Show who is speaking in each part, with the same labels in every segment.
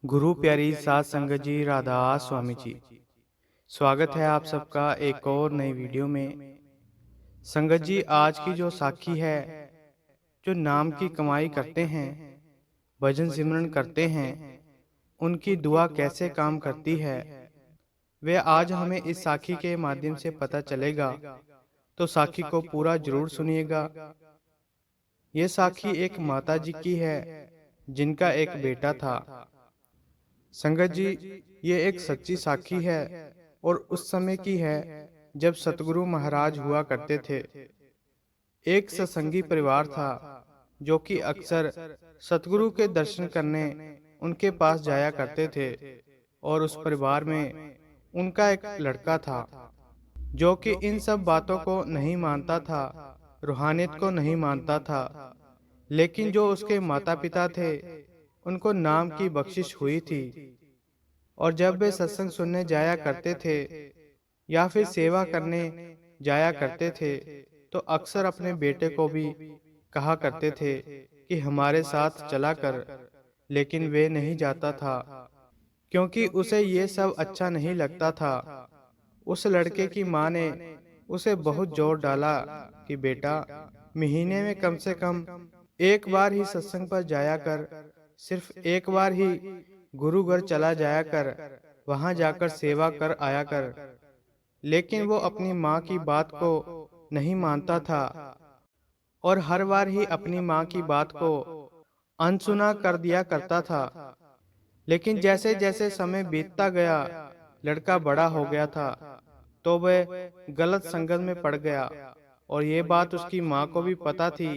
Speaker 1: गुरु प्यारी सात संगत जी, राधा स्वामी जी। स्वागत है आप सबका एक और नई वीडियो में। संगत जी, आज की जो साखी है, जो नाम की कमाई करते हैं, भजन सिमरन करते हैं, उनकी दुआ कैसे काम करती है, वे आज हमें इस साखी के माध्यम से पता चलेगा। तो साखी को पूरा जरूर सुनिएगा। ये साखी एक माता जी की है, जिनका एक बेटा था। संगत जी, ये एक सच्ची साखी है और उस समय की है जब सतगुरु महाराज हुआ करते थे। एक सत्संगी परिवार था जो कि अक्सर सतगुरु के दर्शन करने उनके पास जाया करते थे। और उस परिवार में उनका एक लड़का था जो कि इन सब बातों को नहीं मानता था, रूहानियत को नहीं मानता था। लेकिन जो उसके माता पिता थे, उनको नाम की बख्शिश हुई थी। और जब वे सत्संग सुनने जाया करते थे या फिर सेवा करने जाया करते थे, तो अक्सर अपने बेटे को भी कहा करते थे कि हमारे साथ चला कर। लेकिन वे नहीं जाता था, क्योंकि उसे ये सब अच्छा नहीं लगता था। उस लड़के की माँ ने उसे बहुत जोर डाला कि बेटा, महीने में कम से कम एक बार ही सत्संग पर जाया कर, सिर्फ एक बार ही गुरु घर चला जाया कर, वहां जाकर सेवा कर आया कर। लेकिन वो अपनी माँ की बात को नहीं मानता था और हर बार ही अपनी माँ की बात को अनसुना कर दिया करता था। लेकिन जैसे जैसे समय बीतता गया, लड़का बड़ा हो गया था, तो वह गलत संगत में पड़ गया। और ये बात उसकी माँ को भी पता थी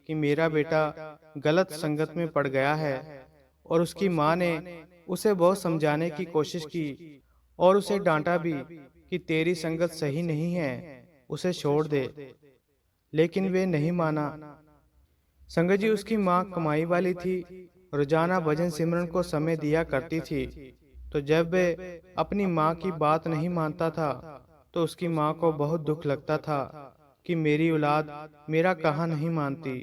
Speaker 1: कि मेरा बेटा गलत संगत में पड़ गया है। और उसकी माँ ने उसे बहुत समझाने की कोशिश की और उसे डांटा भी कि तेरी संगत सही नहीं है, उसे छोड़ दे। लेकिन वे नहीं माना। संगत जी, उसकी माँ कमाई वाली थी, रोजाना भजन सिमरन को समय दिया करती थी। तो जब वे अपनी माँ की बात नहीं मानता था, तो उसकी माँ को बहुत दुख लगता था कि मेरी औलाद मेरा कहाँ नहीं मानती।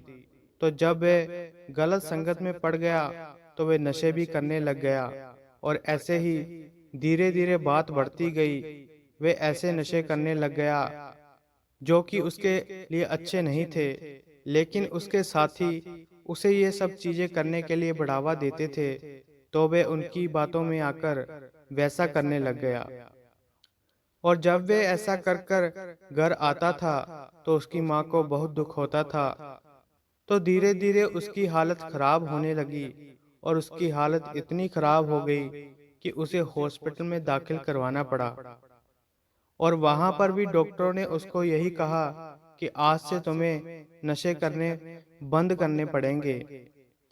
Speaker 1: तो जब वे गलत संगत में पड़ गया, तो वे नशे भी करने लग गया। और ऐसे ही धीरे धीरे बात बढ़ती गई। वे ऐसे नशे करने लग गया जो कि उसके लिए अच्छे नहीं थे। लेकिन उसके साथी उसे ये सब चीजें करने के लिए बढ़ावा देते थे, तो वे उनकी बातों में आकर वैसा करने लग गया। और जब वे ऐसा कर कर घर आता था, तो उसकी माँ को बहुत दुख होता था। तो धीरे धीरे उसकी हालत खराब होने लगी और उसकी हालत इतनी खराब हो गई कि उसे हॉस्पिटल में दाखिल करवाना पड़ा। और वहां पर भी डॉक्टरों ने उसको यही कहा कि आज से तुम्हें नशे करने बंद करने पड़ेंगे,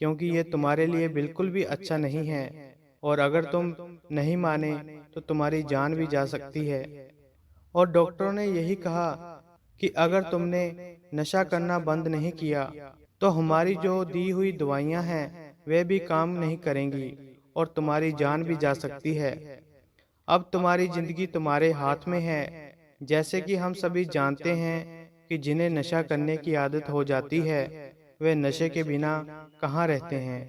Speaker 1: क्योंकि ये तुम्हारे लिए बिल्कुल भी अच्छा नहीं है। और अगर तुम नहीं माने तो तुम्हारी जान भी जा सकती है। और डॉक्टरों ने यही कहा कि अगर तुमने नशा करना बंद नहीं किया, तो हमारी जो दी हुई दवाइयां हैं वे भी काम नहीं करेंगी और तुम्हारी जान भी जा सकती है। अब तुम्हारी जिंदगी तुम्हारे हाथ में है। जैसे कि हम सभी जानते हैं कि जिन्हें नशा करने की आदत हो जाती है, वे नशे के बिना कहाँ रहते हैं।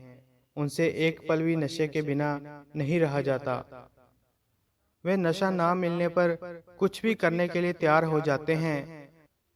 Speaker 1: उनसे एक पल भी नशे के बिना नहीं रहा जाता। वे नशा ना मिलने पर कुछ भी करने के लिए तैयार हो जाते हैं।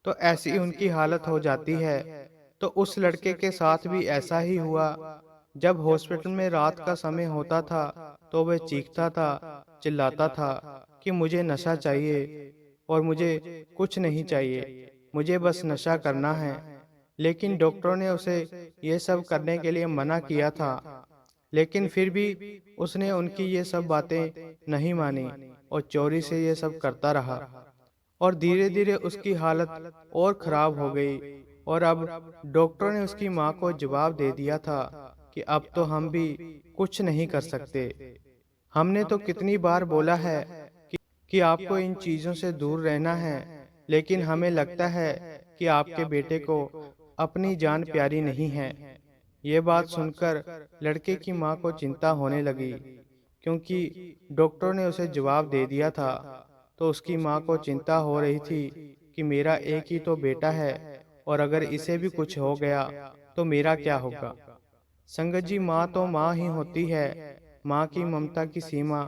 Speaker 1: तो ऐसी उनकी हालत हो जाती है। तो उस लड़के के साथ भी ऐसा ही हुआ। जब हॉस्पिटल में रात का समय होता था, तो वह चीखता था, चिल्लाता था कि मुझे नशा चाहिए और मुझे कुछ नहीं चाहिए, मुझे बस नशा करना है। लेकिन डॉक्टरों ने उसे ये सब करने के लिए मना किया था। लेकिन फिर भी उसने उनकी ये सब बातें नहीं मानी और चोरी से ये सब करता रहा। और धीरे धीरे उसकी हालत और खराब हो गई। और अब डॉक्टर ने उसकी माँ को जवाब दे दिया था कि अब तो हम भी कुछ नहीं कर सकते। हमने तो कितनी बार बोला है कि आपको इन चीजों से दूर रहना है, लेकिन हमें लगता है कि आपके बेटे को अपनी जान प्यारी नहीं है। ये बात सुनकर लड़के की माँ को चिंता होने लगी, क्योंकि डॉक्टर ने उसे जवाब दे दिया था। तो उसकी माँ को चिंता हो रही थी कि मेरा एक ही तो बेटा है, और अगर इसे भी कुछ हो गया तो मेरा क्या होगा। संगत जी, माँ तो माँ ही होती है। माँ की ममता की सीमा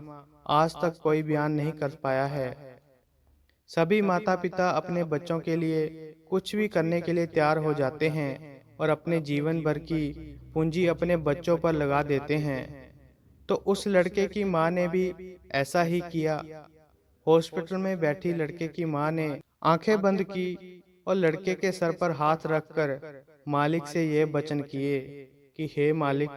Speaker 1: आज तक कोई बयान नहीं कर पाया है। सभी माता पिता अपने बच्चों के लिए कुछ भी करने के लिए तैयार हो जाते हैं और अपने जीवन भर की पूंजी अपने बच्चों पर लगा देते हैं। तो उस लड़के की माँ ने भी ऐसा ही किया। हॉस्पिटल में बैठी लड़के की माँ ने आंखें बंद की और लड़के के सर पर हाथ रखकर मालिक से ये वचन किए कि हे मालिक,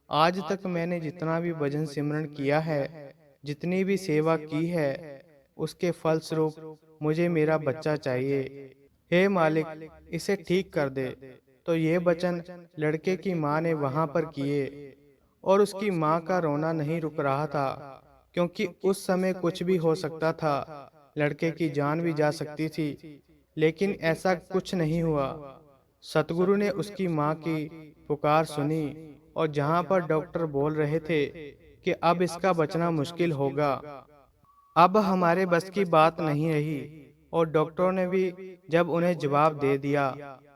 Speaker 1: आज तक मैंने जितना भी भजन सिमरन किया है, जितनी भी सेवा की है, उसके फलस्वरूप मुझे मेरा बच्चा चाहिए। हे मालिक, इसे ठीक कर दे। तो ये वचन लड़के की माँ ने वहां पर किए और उसकी माँ का रोना नहीं रुक रहा था, क्योंकि उस समय कुछ भी हो सकता था, लड़के की जान भी जा सकती थी। लेकिन ऐसा कुछ नहीं हुआ। सतगुरु ने उसकी माँ की पुकार सुनी और जहाँ पर डॉक्टर बोल रहे थे कि अब इसका बचना मुश्किल होगा, अब हमारे बस की बात नहीं रही, और डॉक्टरों ने भी जब उन्हें जवाब दे दिया,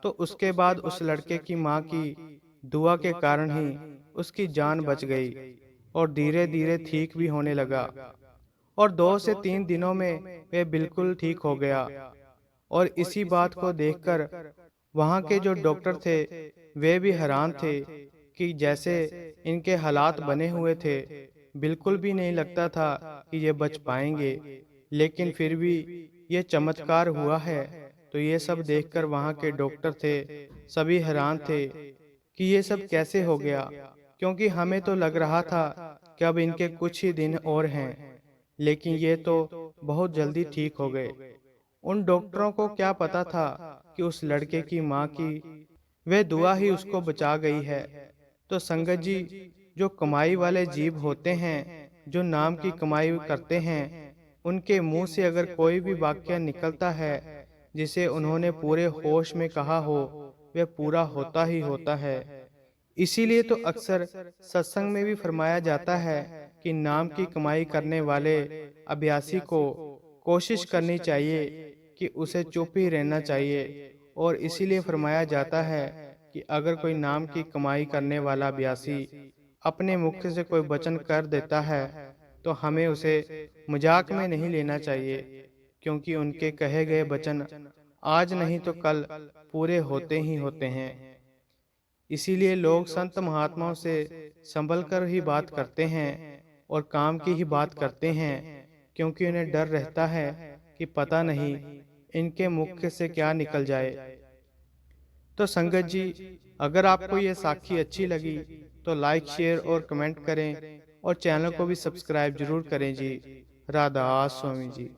Speaker 1: तो उसके बाद उस लड़के की माँ की दुआ के कारण ही उसकी जान बच गई और धीरे धीरे ठीक भी होने लगा। और 2 से 3 दिनों में वह बिल्कुल ठीक हो गया। और इसी बात को देखकर वहाँ के जो डॉक्टर थे वे भी हैरान थे कि जैसे इनके हालात बने हुए थे, बिल्कुल भी नहीं लगता था कि ये बच पाएंगे, लेकिन फिर भी ये चमत्कार हुआ है। तो ये सब देखकर वहाँ के डॉक्टर थे, सभी हैरान थे कि ये सब कैसे हो गया, क्योंकि हमें तो लग रहा था कि अब इनके कुछ ही दिन और हैं, लेकिन ये तो बहुत जल्दी ठीक हो गए। उन डॉक्टरों को क्या पता था कि उस लड़के की माँ की वह दुआ ही उसको बचा गई है। तो संगत जी, जो कमाई वाले जीव होते हैं, जो नाम की कमाई करते हैं, उनके मुंह से अगर कोई भी वाक्य निकलता है जिसे उन्होंने पूरे होश में कहा हो, वह पूरा होता ही होता है। इसीलिए तो अक्सर सत्संग में भी फरमाया जाता है कि नाम की कमाई करने वाले अभ्यासी को कोशिश करनी चाहिए कि उसे चुप ही रहना चाहिए। और इसीलिए फरमाया जाता है कि अगर कोई नाम की कमाई करने वाला अभ्यासी अपने मुख से कोई वचन कर देता है, तो हमें उसे मजाक में नहीं लेना चाहिए, क्योंकि उनके कहे गए वचन आज नहीं तो कल पूरे होते ही होते हैं। इसीलिए लोग संत महात्माओं से संभल कर ही बात करते हैं और काम की ही बात करते हैं, क्योंकि उन्हें डर रहता है कि पता नहीं इनके मुख से क्या निकल जाए। तो संगत जी, अगर आपको ये साखी अच्छी लगी तो लाइक, शेयर और कमेंट करें, और चैनल को भी सब्सक्राइब जरूर करें जी। राधा स्वामी जी।